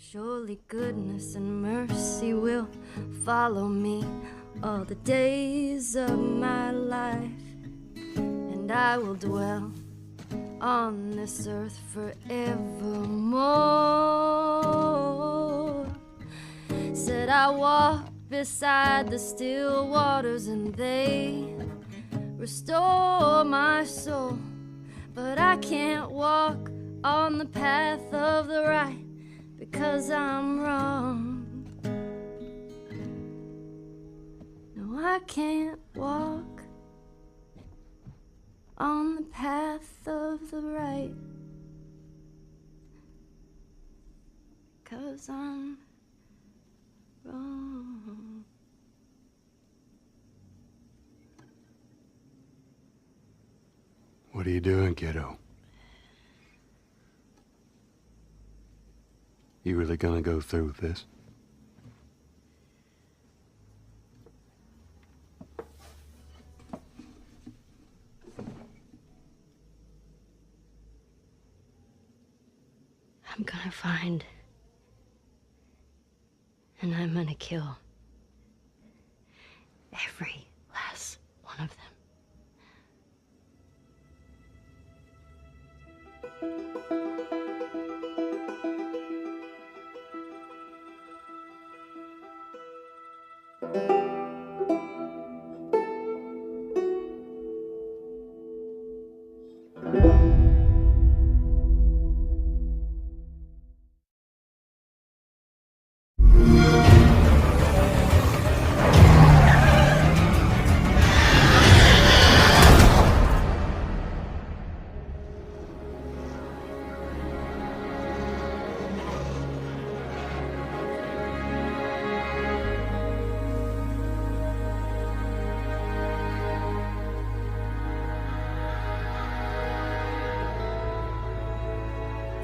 Surely goodness and mercy will follow me all the days of my life, and I will dwell on this earth forevermore. Said I walk beside the still waters and they restore my soul, but I can't walk on the path of the right because I'm wrong. No, I can't walk on the path of the right because I'm wrong. What are you doing, kiddo? You really gonna go through with this? I'm gonna find, and I'm gonna kill every last one of them.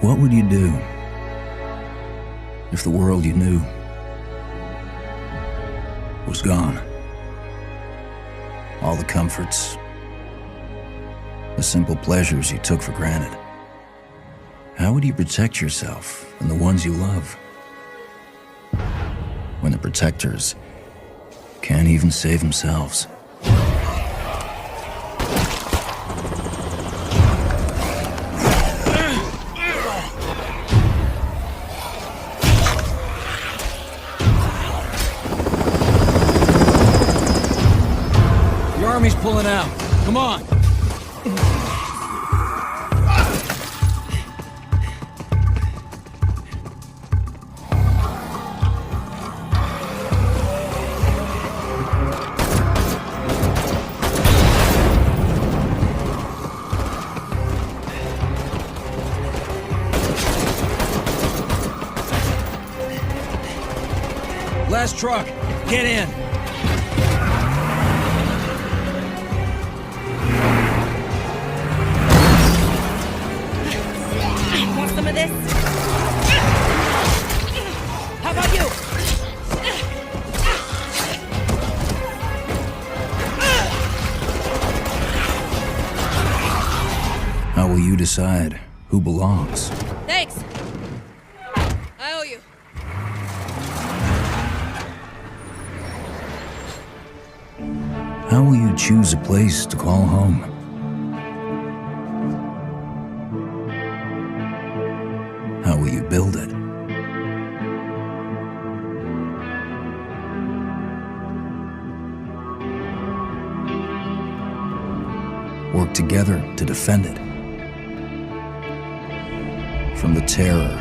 What would you do if the world you knew was gone? All the comforts, the simple pleasures you took for granted. How would you protect yourself and the ones you love when the protectors can't even save themselves? Army's pulling out. Come on. Last truck. Get in. Some of this? How about you? How will you decide who belongs? Thanks. I owe you. How will you choose a place to call home? How will you build it? Work together to defend it from the terror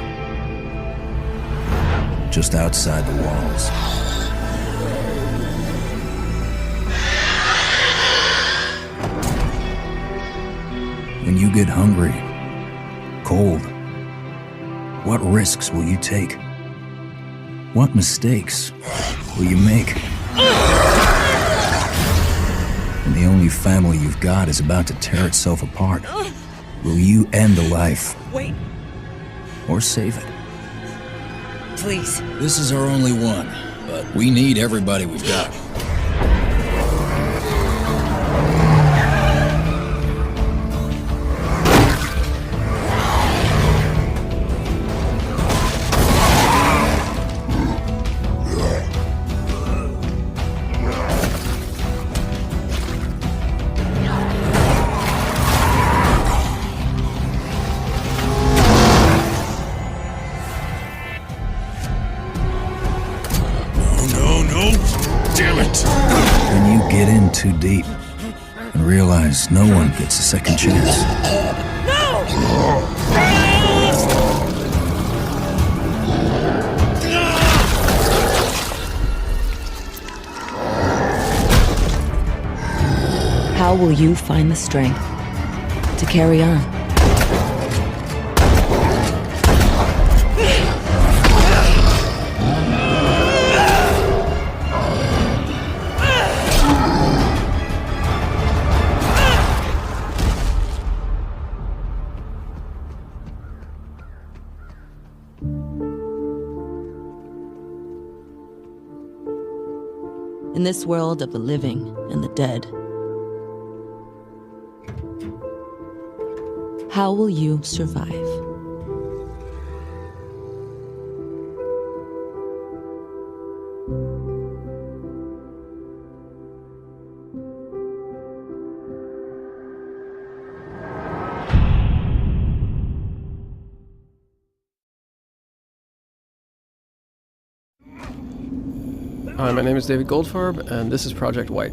just outside the walls. When you get hungry, cold, what risks will you take? What mistakes will you make? When the only family you've got is about to tear itself apart, will you end a life? Wait. Or save it? Please. This is our only one, but we need everybody we've got. too deep and realize no one gets a second chance. How will you find the strength to carry on? In this world of the living and the dead, how will you survive? Hi, my name is David Goldfarb, and this is Project White.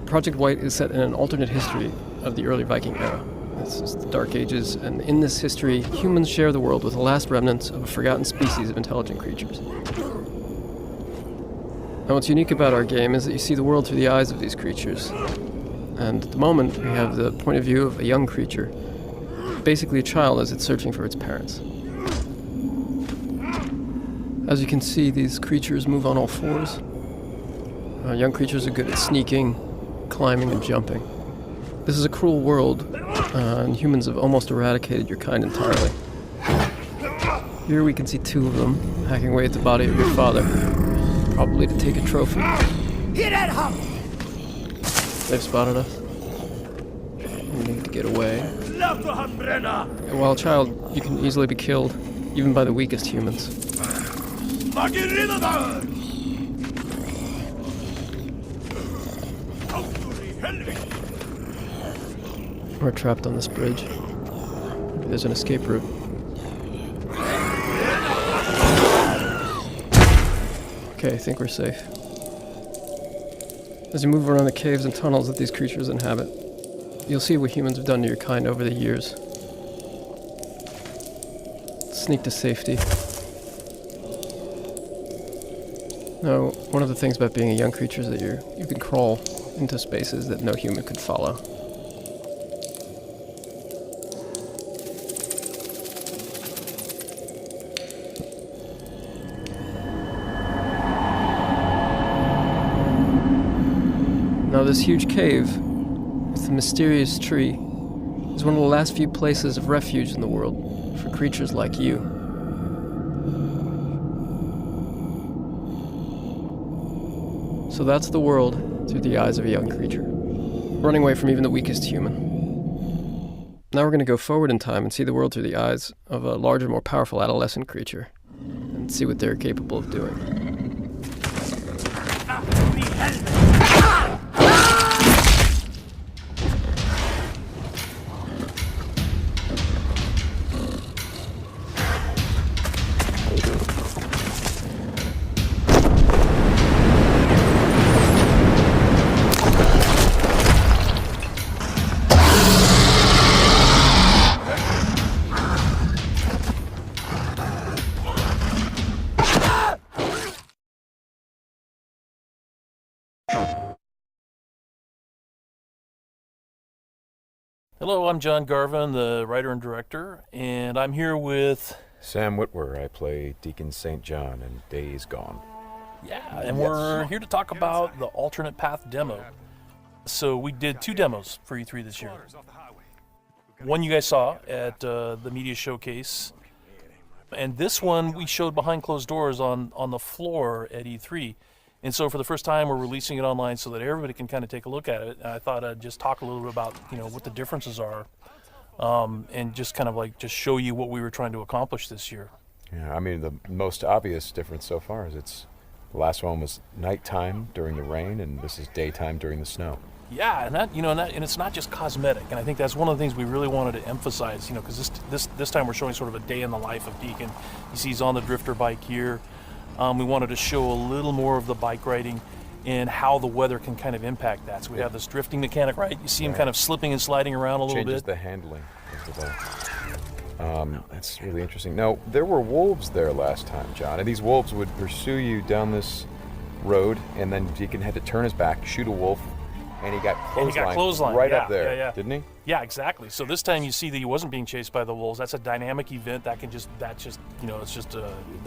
Project White is set in an alternate history of the early Viking era. This is the Dark Ages, and in this history, humans share the world with the last remnants of a forgotten species of intelligent creatures. Now, what's unique about our game is that you see the world through the eyes of these creatures. And at the moment, we have the point of view of a young creature, basically a child as it's searching for its parents. As you can see, these creatures move on all fours. Young creatures are good at sneaking, climbing, and jumping. This is a cruel world, and humans have almost eradicated your kind entirely. Here we can see two of them hacking away at the body of your father, probably to take a trophy. They've spotted us. We need to get away. And while a child, you can easily be killed, even by the weakest humans. We're trapped on this bridge. Maybe there's an escape route. Okay, I think we're safe. As you move around the caves and tunnels that these creatures inhabit, you'll see what humans have done to your kind over the years. Sneak to safety. Now, one of the things about being a young creature is that you can crawl into spaces that no human could follow. Now, this huge cave with the mysterious tree is one of the last few places of refuge in the world for creatures like you. So that's the world through the eyes of a young creature, running away from even the weakest human. Now we're going to go forward in time and see the world through the eyes of a larger, more powerful adolescent creature, and see what they're capable of doing. Hello, I'm John Garvin, the writer and director, and I'm here with... Sam Witwer. I play Deacon St. John in Days Gone. Yeah, and we're here to talk about the alternate path demo. So we did 2 demos for E3 this year. One you guys saw at the media showcase, and this one we showed behind closed doors on the floor at E3. And so for the first time, we're releasing it online so that everybody can kind of take a look at it. And I thought I'd just talk a little bit about, what the differences are, and just kind of like just show you what we were trying to accomplish this year. Yeah, I mean, the most obvious difference so far is the last one was nighttime during the rain, and this is daytime during the snow. Yeah, and it's not just cosmetic. And I think that's one of the things we really wanted to emphasize, because this time we're showing sort of a day in the life of Deacon. You see he's on the drifter bike here. We wanted to show a little more of the bike riding, and how the weather can kind of impact that. So we have this drifting mechanic, right? You see him kind of slipping and sliding around a little Changes bit. the handling of the boat. That's really interesting. Now, there were wolves there last time, John, and these wolves would pursue you down this road, and then Deacon had to turn his back, shoot a wolf, and he got clotheslined right up there, didn't he? Yeah, exactly. So this time you see that he wasn't being chased by the wolves. That's a dynamic event that can just that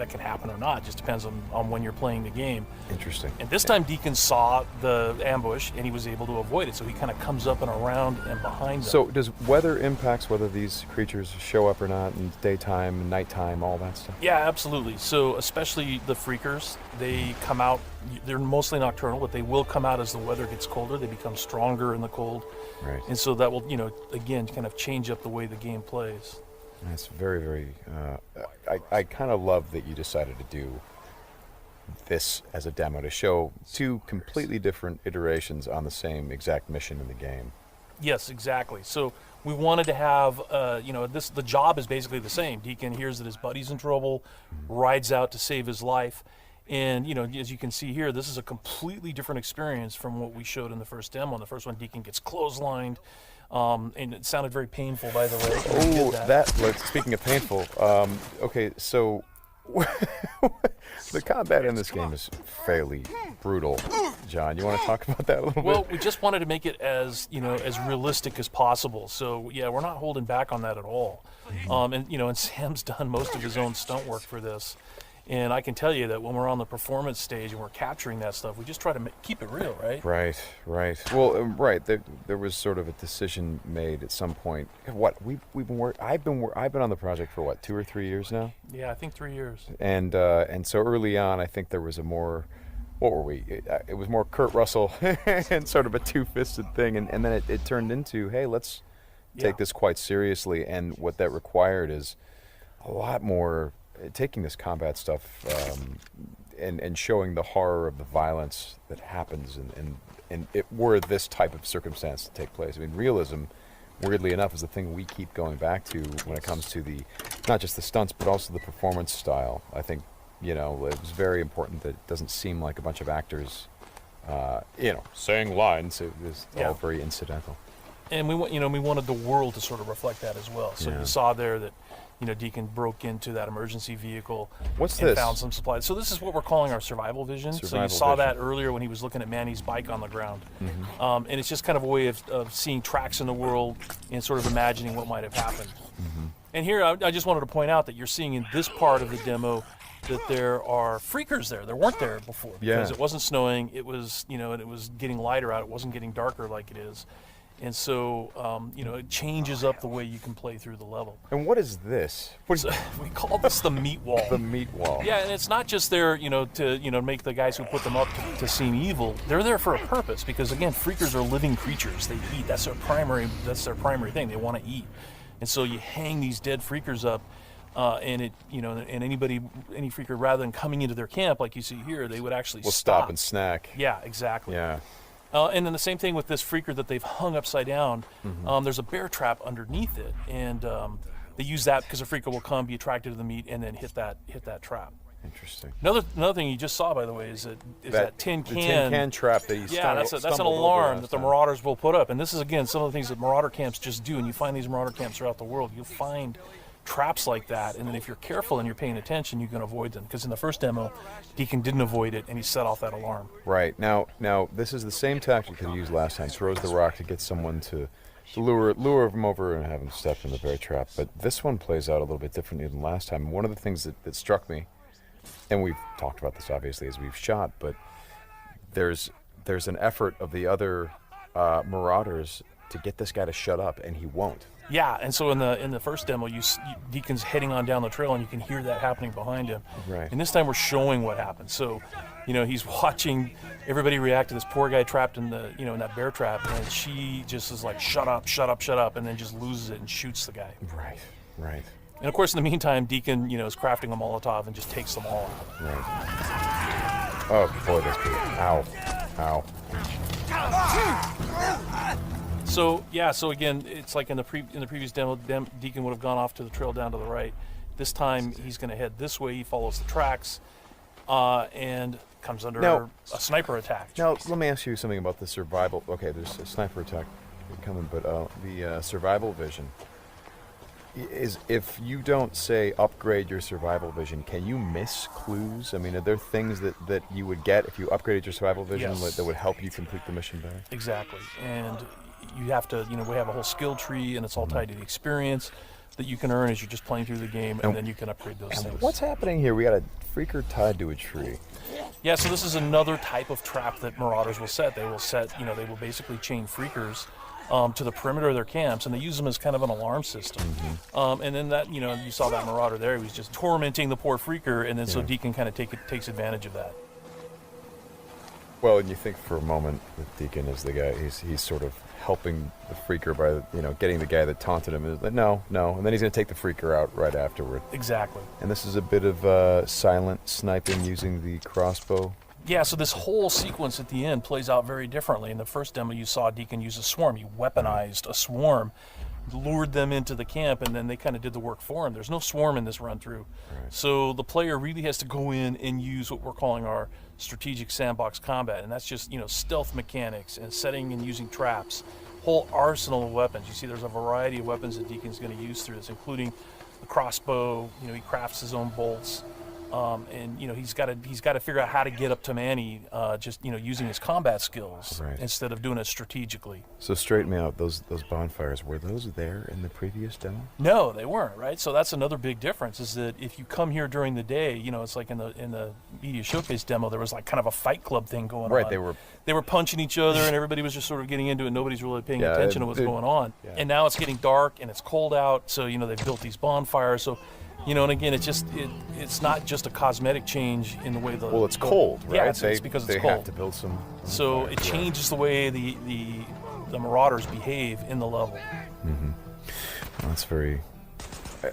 can happen or not. It just depends on when you're playing the game. Interesting. And this time Deacon saw the ambush and he was able to avoid it. So he kind of comes up and around and behind them. So does weather impacts whether these creatures show up or not in daytime, nighttime, all that stuff? Yeah, absolutely. So especially the freakers, they come out. They're mostly nocturnal, but they will come out as the weather gets colder. They become stronger in the cold. Right. And so that will, again, kind of change up the way the game plays. That's very, very... I kind of love that you decided to do this as a demo to show two completely different iterations on the same exact mission in the game. Yes, exactly. So we wanted to have, the job is basically the same. Deacon hears that his buddy's in trouble, rides out to save his life. And, as you can see here, this is a completely different experience from what we showed in the first demo. In the first one, Deacon gets clotheslined, and it sounded very painful, by the way. Speaking of painful, okay, so the combat in this game is fairly brutal. John, you want to talk about that a little bit? Well, we just wanted to make it as realistic as possible. So, yeah, we're not holding back on that at all. And Sam's done most of his own stunt work for this. And I can tell you that when we're on the performance stage and we're capturing that stuff, we just try to keep it real, right? Right. Well, right. There was sort of a decision made at some point. I've been on the project for 2 or 3 years now. Yeah, I think 3 years. And so early on, I think there was a more, what were we? It was more Kurt Russell and sort of a two-fisted thing, and then it turned into, hey, let's take this quite seriously. And what that required is a lot more. Taking this combat stuff and showing the horror of the violence that happens and it were this type of circumstance to take place. I mean, realism, weirdly enough, is the thing we keep going back to when it comes to not just the stunts, but also the performance style. I think, it was very important that it doesn't seem like a bunch of actors, saying lines. It was all very incidental. And we wanted the world to sort of reflect that as well. So you saw there that, Deacon broke into that emergency vehicle and found some supplies. So this is what we're calling our survival vision. So you saw that earlier when he was looking at Manny's bike on the ground. Mm-hmm. And it's just kind of a way of seeing tracks in the world and sort of imagining what might have happened. Mm-hmm. And here I just wanted to point out that you're seeing in this part of the demo that there are freakers there. There weren't there before because it wasn't snowing. It was, and it was getting lighter out. It wasn't getting darker like it is. And so, it changes up the way you can play through the level. And what is this? We call this the meat wall. The meat wall. Yeah, and it's not just there, to make the guys who put them up to seem evil. They're there for a purpose because, again, freakers are living creatures. They eat. That's their primary thing. They want to eat. And so you hang these dead freakers up, and any freaker, rather than coming into their camp like you see here, they would actually stop and snack. Yeah, exactly. Yeah. And then the same thing with this freaker that they've hung upside down. Mm-hmm. There's a bear trap underneath it, and they use that because a freaker will come, be attracted to the meat, and then hit that trap. Interesting. Another thing you just saw, by the way, is that tin can. The tin can trap that you that's an alarm that the marauders will put up, and this is again some of the things that marauder camps just do. And you find these marauder camps throughout the world. You'll find traps like that, and then if you're careful and you're paying attention, you can avoid them. Because in the first demo, Deacon didn't avoid it, and he set off that alarm. Right. Now this is the same tactic that he used last time. Throws the rock to get someone to lure him over and have him step in the bear trap. But this one plays out a little bit differently than last time. One of the things that struck me, and we've talked about this obviously as we've shot, but there's an effort of the other marauders to get this guy to shut up, and he won't. Yeah, and so in the first demo, Deacon's heading on down the trail, and you can hear that happening behind him. Right. And this time we're showing what happened. So, he's watching everybody react to this poor guy trapped in the in that bear trap, and she just is like, shut up, and then just loses it and shoots the guy. Right. And of course, in the meantime, Deacon is crafting a Molotov and just takes them all out. Right. Oh boy, that's good. Ow. So again, it's like in the previous demo, Deacon would have gone off to the trail down to the right. This time he's going to head this way. He follows the tracks, and comes under Now- a sniper attack. Now, let me ask you something about the survival. Okay, there's a sniper attack coming, but the survival vision is, if you don't, say, upgrade your survival vision, can you miss clues? I mean, are there things that you would get if you upgraded your survival vision Yes. that would help you complete the mission better? Exactly. And you have to, we have a whole skill tree, and it's all tied to the experience that you can earn as you're just playing through the game, and then you can upgrade those things. What's happening here? We got a freaker tied to a tree. Yeah, so this is another type of trap that Marauders will set. They will basically chain freakers to the perimeter of their camps, and they use them as kind of an alarm system. And then that, you saw that Marauder there, he was just tormenting the poor freaker, and then so Deacon kind of takes advantage of that. Well, and you think for a moment that Deacon is the guy, he's sort of helping the freaker by, getting the guy that taunted him. Is like, no, and then he's going to take the freaker out right afterward. Exactly. And this is a bit of silent sniping using the crossbow. Yeah, so this whole sequence at the end plays out very differently. In the first demo, you saw Deacon use a swarm. He weaponized a swarm, lured them into the camp, and then they kind of did the work for him. There's no swarm in this run-through. Right. So the player really has to go in and use what we're calling our strategic sandbox combat, and that's just, stealth mechanics and setting and using traps. Whole arsenal of weapons. You see there's a variety of weapons that Deacon's going to use through this, including the crossbow. He crafts his own bolts. And he's got to figure out how to get up to Manny, just using his combat skills instead of doing it strategically. So straighten me out. Those bonfires, were those there in the previous demo? No, they weren't. Right. So that's another big difference. Is that if you come here during the day, it's like in the media showcase demo, there was like kind of a fight club thing going on. Right. They were punching each other, and everybody was just sort of getting into it. Nobody's really paying attention to what's going on. Yeah. And now it's getting dark and it's cold out. So they've built these bonfires. So. And again, it's not just a cosmetic change in the way the... Well, it's cold, right? Yeah, it's because it's cold. They have to build some... So it changes the way the Marauders behave in the level. Mm-hmm. Well, that's very...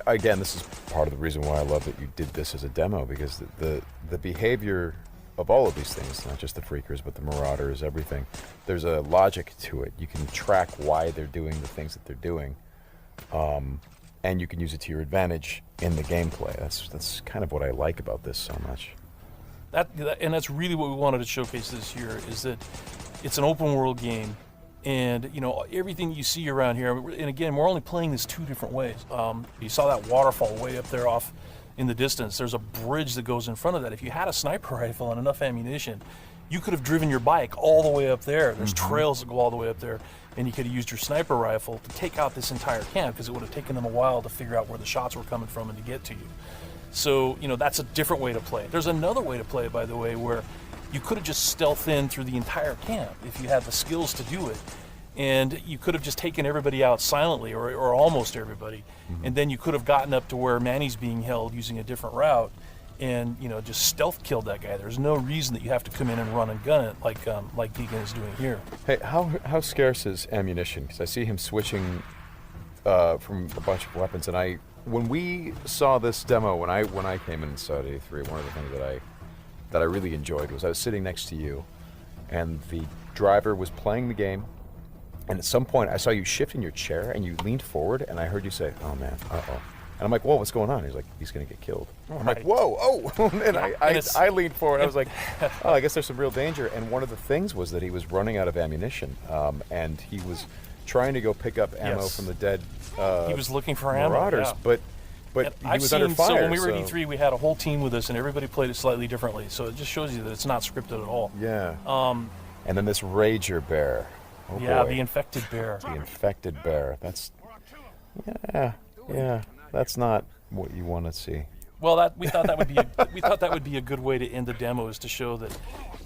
Again, this is part of the reason why I love that you did this as a demo, because the behavior of all of these things, not just the freakers, but the Marauders, everything, there's a logic to it. You can track why they're doing the things that they're doing. And you can use it to your advantage in the gameplay. That's kind of what I like about this so much. And that's really what we wanted to showcase this year, is that it's an open world game, and everything you see around here. And again, we're only playing this two different ways. You saw that waterfall way up there off in the distance. There's a bridge that goes in front of that. If you had a sniper rifle and enough ammunition, you could have driven your bike all the way up there. There's trails that go all the way up there. And you could have used your sniper rifle to take out this entire camp, because it would have taken them a while to figure out where the shots were coming from and to get to you. So, that's a different way to play it. There's another way to play it, by the way, where you could have just stealthed in through the entire camp if you had the skills to do it. And you could have just taken everybody out silently, or almost everybody. And then you could have gotten up to where Manny's being held using a different route, and just stealth killed that guy. There's no reason that you have to come in and run and gun it like Deacon is doing here. Hey, how scarce is ammunition? Because I see him switching from a bunch of weapons, and when we saw this demo, when I came in and saw it at E3, one of the things that I really enjoyed was I was sitting next to you, and the driver was playing the game, and at some point I saw you shift in your chair and you leaned forward, and I heard you say, "Oh man, uh-oh." And I'm like, whoa, what's going on? He's like, he's going to get killed. I'm like, whoa, oh. And I leaned forward. I was like, oh, I guess there's some real danger. And one of the things was that he was running out of ammunition. And he was trying to go pick up ammo from the dead he was looking for Marauders. Ammo, But he was under fire. So when we were at E3, we had a whole team with us, and everybody played it slightly differently. So it just shows you that it's not scripted at all. Yeah. And then this Rager Bear. Oh, yeah, boy. The infected bear. The infected bear. That's... Yeah. That's not what you want to see. Well, we thought that would be a good way to end the demo, is to show that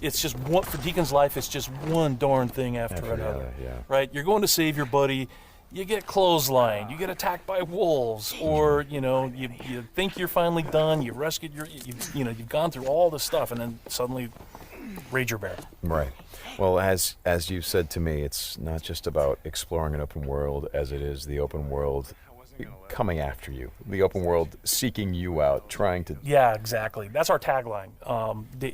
it's just one, for Deacon's life. It's just one darn thing after another. Yeah. Right? You're going to save your buddy. You get clotheslined. You get attacked by wolves, or you think you're finally done. You've rescued you've gone through all this stuff, and then suddenly, Rager Bear. Right. Well, as you said to me, it's not just about exploring an open world, as it is the open world coming after you, the open world seeking you out, trying to... Yeah, exactly. That's our tagline.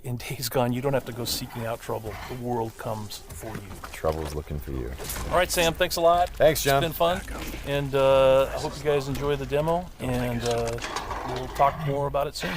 In Days Gone, you don't have to go seeking out trouble. The world comes for you. Trouble's looking for you. All right, Sam, thanks a lot. Thanks, John. It's been fun. And I hope you guys enjoy the demo, and we'll talk more about it soon.